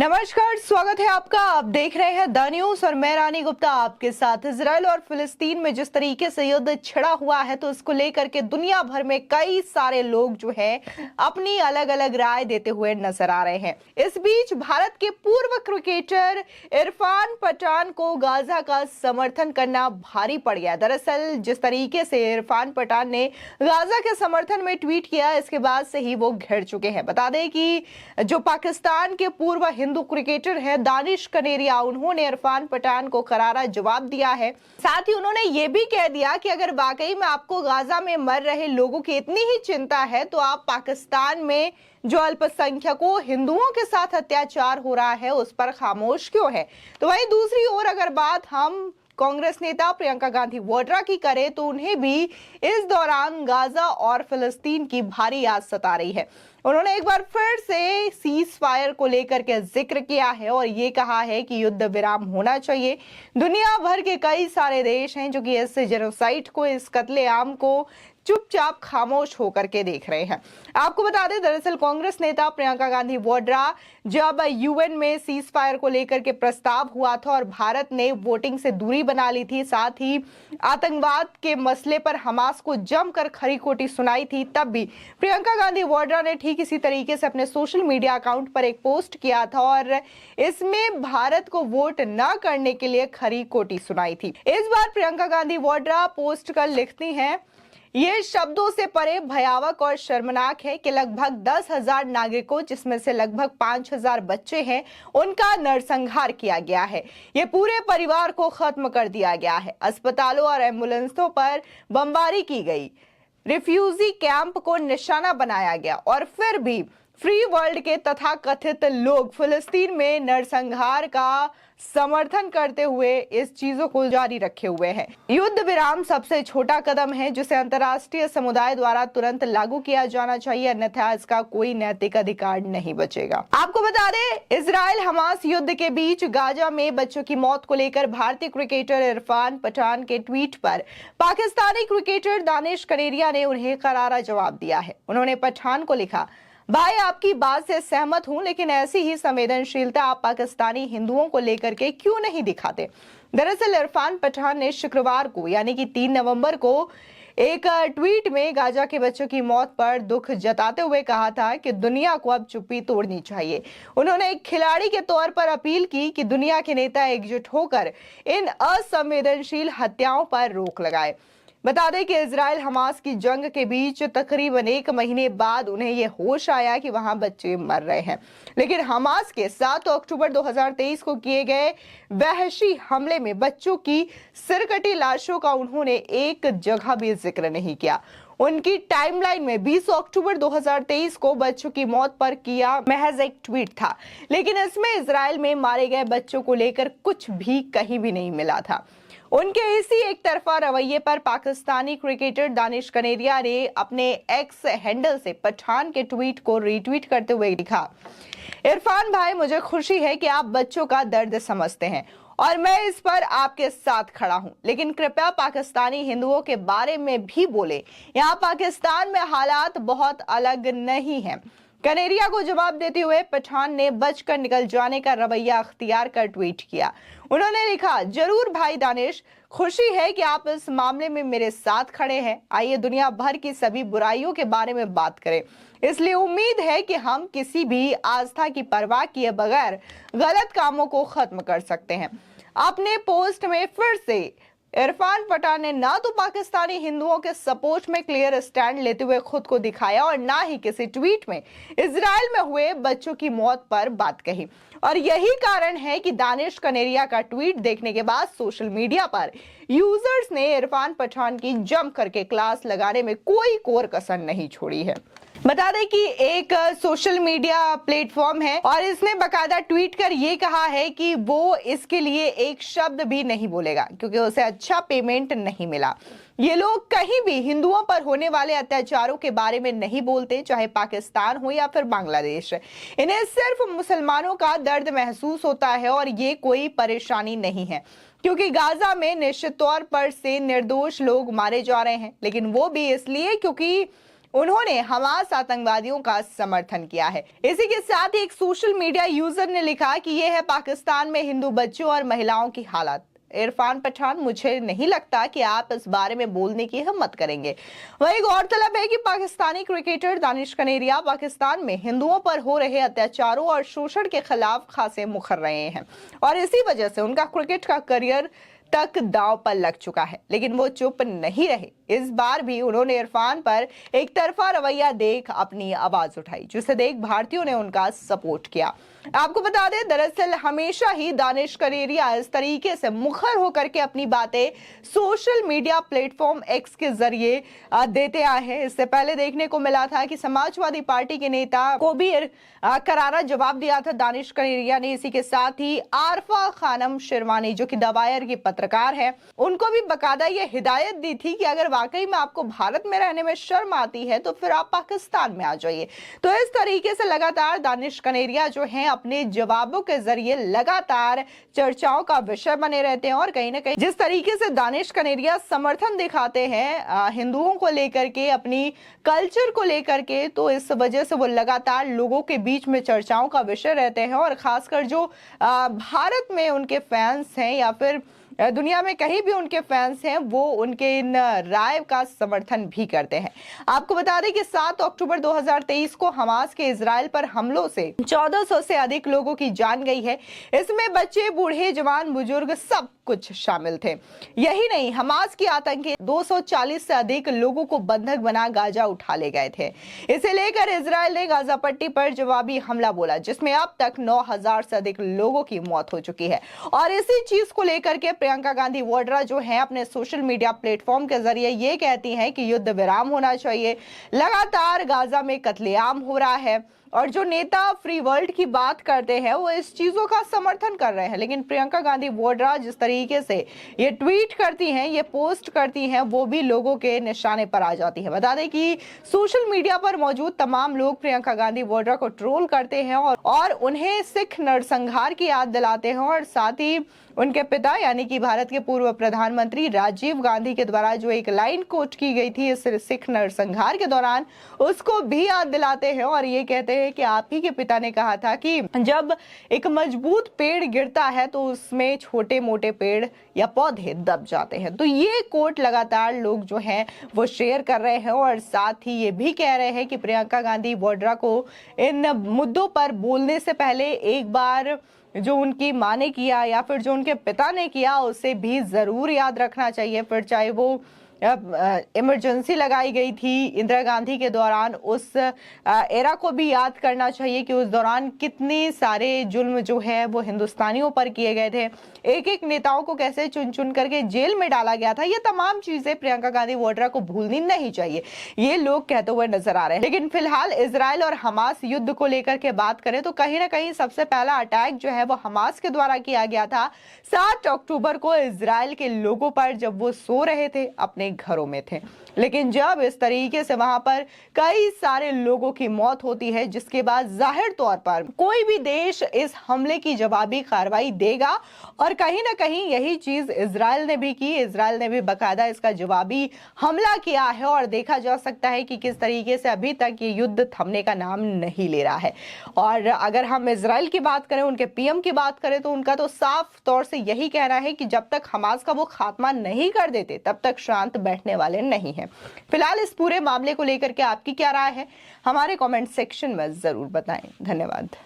नमस्कार, स्वागत है आपका। आप देख रहे हैं द न्यूज और मैं रानी गुप्ता आपके साथ। इजराइल और फिलिस्तीन में जिस तरीके से युद्ध छिड़ा हुआ है तो इसको लेकर के दुनिया भर में कई सारे लोग जो है अपनी अलग अलग राय देते हुए नजर आ रहे हैं। इस बीच भारत के पूर्व क्रिकेटर इरफान पठान को गाजा का समर्थन करना भारी पड़ गया। दरअसल जिस तरीके से इरफान पठान ने गाजा के समर्थन में ट्वीट किया, इसके बाद से ही वो घिर चुके हैं। बता दें कि जो पाकिस्तान के पूर्व हिंदू क्रिकेटर है दानिश कनेरिया, उन्होंने इरफान पठान को करारा जवाब दिया है। साथ ही उन्होंने ये भी कह दिया कि अगर वाकई में आपको गाजा में मर रहे लोगों की इतनी ही चिंता है तो आप पाकिस्तान में जो अल्पसंख्यकों हिंदुओं के साथ अत्याचार हो रहा है उस पर खामोश क्यों है। तो वहीं दूसरी ओर अगर बात हम कांग्रेस नेता प्रियंका गांधी वाड्रा की करें तो उन्हें भी इस दौरान गाजा और फिलिस्तीन की भारी याद सता रही है। उन्होंने एक बार फिर से सीज फायर को लेकर के जिक्र किया है और ये कहा है कि युद्ध विराम होना चाहिए। दुनिया भर के कई सारे देश हैं जो कि इस जेनोसाइड को, इस कत्लेआम को चुपचाप खामोश होकर के देख रहे हैं। आपको बता दें, दरअसल कांग्रेस नेता प्रियंका गांधी वाड्रा जब यूएन में सीज फायर को लेकर के प्रस्ताव हुआ था और भारत ने वोटिंग से दूरी बना ली थी, साथ ही आतंकवाद के मसले पर हमास को जमकर खरी खोटी सुनाई थी, तब भी प्रियंका गांधी वाड्रा ने ठीक इसी तरीके से अपने सोशल मीडिया अकाउंट पर एक पोस्ट किया था और इसमें भारत को वोट न करने के लिए खरी खोटी सुनाई थी। इस बार प्रियंका गांधी वाड्रा पोस्ट कर लिखती हैं, ये शब्दों से परे भयावह और शर्मनाक है कि लगभग 10,000 नागरिकों, जिसमें से लगभग 5,000 बच्चे हैं, उनका नरसंहार किया गया है। ये पूरे परिवार को खत्म कर दिया गया है। अस्पतालों और एम्बुलेंसों पर बमबारी की गई, रिफ्यूजी कैंप को निशाना बनाया गया और फिर भी फ्री वर्ल्ड के तथाकथित लोग फिलिस्तीन में नरसंहार का समर्थन करते हुए इस चीजों को जारी रखे हुए हैं। युद्ध विराम सबसे छोटा कदम है जिसे अंतर्राष्ट्रीय समुदाय द्वारा तुरंत लागू किया जाना चाहिए, अन्यथा इसका कोई नैतिक अधिकार नहीं बचेगा। आपको बता दें, इजराइल हमास युद्ध के बीच गाजा में बच्चों की मौत को लेकर भारतीय क्रिकेटर इरफान पठान के ट्वीट पर पाकिस्तानी क्रिकेटर दानिश कनेरिया ने उन्हें करारा जवाब दिया है। उन्होंने पठान को लिखा, भाई आपकी बात से सहमत हूं, लेकिन ऐसी ही संवेदनशीलता आप पाकिस्तानी हिंदुओं को लेकर के क्यों नहीं दिखाते। दरअसल इरफान पठान ने शुक्रवार को यानी कि 3 नवंबर को एक ट्वीट में गाजा के बच्चों की मौत पर दुख जताते हुए कहा था कि दुनिया को अब चुप्पी तोड़नी चाहिए। उन्होंने एक खिलाड़ी के तौर पर अपील की कि दुनिया के नेता एकजुट होकर इन असंवेदनशील हत्याओं पर रोक लगाए। बता दें कि इजराइल हमास की जंग के बीच तकरीबन 1 महीने बाद उन्हें यह होश आया कि वहां बच्चे मर रहे हैं, लेकिन हमास के 7 अक्टूबर 2023 को किए गए वहशी हमले में बच्चों की सिरकटी लाशों का उन्होंने एक जगह भी जिक्र नहीं किया। उनकी टाइमलाइन में 20 अक्टूबर 2023 को बच्चों की मौत पर किया महज एक ट्वीट था, लेकिन इसमें इजराइल में मारे गए बच्चों को लेकर कुछ भी कहीं भी नहीं मिला था। उनके इसी एक तरफा रवैये पर पाकिस्तानी क्रिकेटर दानिश कनेरिया ने अपने एक्स हैंडल से पठान के ट्वीट को रीट्वीट करते हुए लिखा, इरफान भाई, मुझे खुशी है कि आप बच्चों का दर्द समझते हैं और मैं इस पर आपके साथ खड़ा हूं, लेकिन कृपया पाकिस्तानी हिंदुओं के बारे में भी बोले। यहाँ पाकिस्तान में हालात बहुत अलग नहीं हैं। कनेरिया को जवाब देते हुए पठान ने बचकर निकल जाने का रवैया अख्तियार कर ट्वीट किया। उन्होंने लिखा, जरूर भाई दानिश, खुशी है कि आप इस मामले में मेरे साथ खड़े हैं। आइए दुनिया भर की सभी बुराइयों के बारे में बात करें। इसलिए उम्मीद है कि हम किसी भी आस्था की परवाह किए बगैर गलत कामों को खत्म कर सकते हैं। अपने पोस्ट में फिर से इरफान पठान ने ना तो पाकिस्तानी हिंदुओं के सपोर्ट में क्लियर स्टैंड लेते हुए खुद को दिखाया और ना ही किसी ट्वीट में इजराइल में हुए बच्चों की मौत पर बात कही। और यही कारण है कि दानिश कनेरिया का ट्वीट देखने के बाद सोशल मीडिया पर यूजर्स ने इरफान पठान की जम करके क्लास लगाने में कोई कोर कसर नहीं छोड़ी है। बता दें कि एक सोशल मीडिया प्लेटफॉर्म है और इसने बकायदा ट्वीट कर ये कहा है कि वो इसके लिए एक शब्द भी नहीं बोलेगा क्योंकि उसे अच्छा पेमेंट नहीं मिला। ये लोग कहीं भी हिंदुओं पर होने वाले अत्याचारों के बारे में नहीं बोलते, चाहे पाकिस्तान हो या फिर बांग्लादेश। इन्हें सिर्फ मुसलमानों का दर्द महसूस होता है और ये कोई परेशानी नहीं है, क्योंकि गाजा में निश्चित तौर पर से निर्दोष लोग मारे जा रहे हैं, लेकिन वो भी इसलिए क्योंकि उन्होंने हमास आतंकवादियों का समर्थन किया है। इसी के साथ ही एक सोशल मीडिया यूजर ने लिखा कि यह है पाकिस्तान में हिंदू बच्चों और महिलाओं की हालत। इरफान पठान, मुझे नहीं लगता कि आप इस बारे में बोलने की हिम्मत करेंगे। वही गौरतलब है कि पाकिस्तानी क्रिकेटर दानिश कनेरिया पाकिस्तान में हिंदुओं पर हो रहे अत्याचारों और शोषण के खिलाफ खासे मुखर रहे हैं और इसी वजह से उनका क्रिकेट का करियर तक दांव पर लग चुका है। लेकिन वो चुप नहीं रहे। इस बार भी उन्होंने इरफान पर एक तरफा रवैया देख अपनी आवाज उठाई, जिसे देख भारतीयों ने उनका सपोर्ट किया। आपको बता दें, दरअसल हमेशा ही दानिश कनेरिया इस तरीके से मुखर होकर के अपनी बातें सोशल मीडिया प्लेटफॉर्म एक्स के जरिए देते आए हैं। इससे पहले देखने को मिला था कि समाजवादी पार्टी के नेता को भी करारा जवाब दिया था दानिश कनेरिया ने। इसी के साथ ही आरफा खानम शिरवानी, जो कि द वायर की पत्रकार है, उनको भी बकायदा ये हिदायत दी थी कि अगर वाकई में आपको भारत में रहने में शर्म आती है तो फिर आप पाकिस्तान में आ जाइए। तो इस तरीके से लगातार दानिश कनेरिया जो है अपने जवाबों के जरिए लगातार चर्चाओं का विषय बने रहते हैं और कहीं ना कहीं जिस तरीके से दानिश कनेरिया समर्थन दिखाते हैं हिंदुओं को लेकर के, अपनी कल्चर को लेकर के, तो इस वजह से वो लगातार लोगों के बीच में चर्चाओं का विषय रहते हैं और खासकर जो भारत में उनके फैंस हैं या फिर दुनिया में कहीं भी उनके फैंस हैं, वो उनके इन राय का समर्थन भी करते हैं। आपको बता दें कि 7 अक्टूबर 2023 को हमास के इजराइल पर हमलों से 1400 से अधिक लोगों की जान गई है। इसमें बच्चे, बूढ़े, जवान, बुजुर्ग सब कुछ शामिल थे। यही नहीं, हमास की आतंकी 240 से अधिक लोगों को बंधक बना गाजा उठा ले गए थे। इसे लेकर इजराइल ने गाजा पट्टी पर जवाबी हमला बोला, जिसमें अब तक 9000 से अधिक लोगों की मौत हो चुकी है। और इसी चीज को लेकर के प्रियंका गांधी वाड्रा जो है अपने सोशल मीडिया प्लेटफॉर्म के जरिए ये कहती हैं कि युद्ध विराम होना चाहिए। लगातार गाजा में कत्लेआम हो रहा है और जो नेता फ्री वर्ल्ड की बात करते हैं वो इस चीजों का समर्थन कर रहे हैं। लेकिन प्रियंका गांधी वाड्रा जिस तरीके से ये ट्वीट करती हैं, ये पोस्ट करती हैं, वो भी लोगों के निशाने पर आ जाती है। बता दें कि सोशल मीडिया पर मौजूद तमाम लोग प्रियंका गांधी वाड्रा को ट्रोल करते हैं और उन्हें सिख नरसंहार की याद दिलाते हैं और साथ ही उनके पिता यानी कि भारत के पूर्व प्रधानमंत्री राजीव गांधी के द्वारा जो एक लाइन कोट की गई थी इस सिख नरसंहार के दौरान, उसको भी याद दिलाते हैं और ये कहते हैं कि आप ही के पिता ने कहा था कि जब एक मजबूत पेड़ गिरता है तो उसमें छोटे मोटे पेड़ या पौधे दब जाते हैं। तो ये कोट लगातार लोग जो हैं वो शेयर कर रहे हैं और साथ ही ये भी कह रहे हैं कि प्रियंका गांधी वाड्रा को इन मुद्दों पर बोलने से पहले एक बार जो उनकी मां ने किया या फिर जो उनके पिता ने किया उसे भी जरूर याद रखना चाहिए। फिर चाहे वो इमरजेंसी लगाई गई थी इंदिरा गांधी के दौरान, उस एरा को भी याद करना चाहिए कि उस दौरान कितने सारे जुल्म जो है वो हिंदुस्तानियों पर किए गए थे। एक एक नेताओं को कैसे चुन चुन करके जेल में डाला गया था। ये तमाम चीजें प्रियंका गांधी वाड्रा को भूलनी नहीं चाहिए, ये लोग कहते हुए नजर आ रहे हैं। लेकिन फिलहाल इजराइल और हमास युद्ध को लेकर के बात करें तो कहीं ना कहीं सबसे पहला अटैक जो है वो हमास के द्वारा किया गया था 7 अक्टूबर को इजराइल के लोगों पर, जब वो सो रहे थे अपने घरों में थे। लेकिन जब इस तरीके से वहां पर कई सारे लोगों की मौत होती है, जिसके बाद जाहिर तौर पर कोई भी देश इस हमले की जवाबी कार्रवाई देगा और कहीं ना कहीं यही चीज इजराइल ने भी की। इजराइल ने भी बकायदा इसका जवाबी हमला किया है और देखा जा सकता है कि किस तरीके से अभी तक ये युद्ध थमने का नाम नहीं ले रहा है। और अगर हम इजराइल की बात करें, उनके पीएम की बात करें, तो उनका तो साफ तौर से यही कहना है कि जब तक हमास का वो खात्मा नहीं कर देते तब तक शांत बैठने वाले नहीं है। फिलहाल इस पूरे मामले को लेकर के आपकी क्या राय है, हमारे कमेंट सेक्शन में जरूर बताएं। धन्यवाद।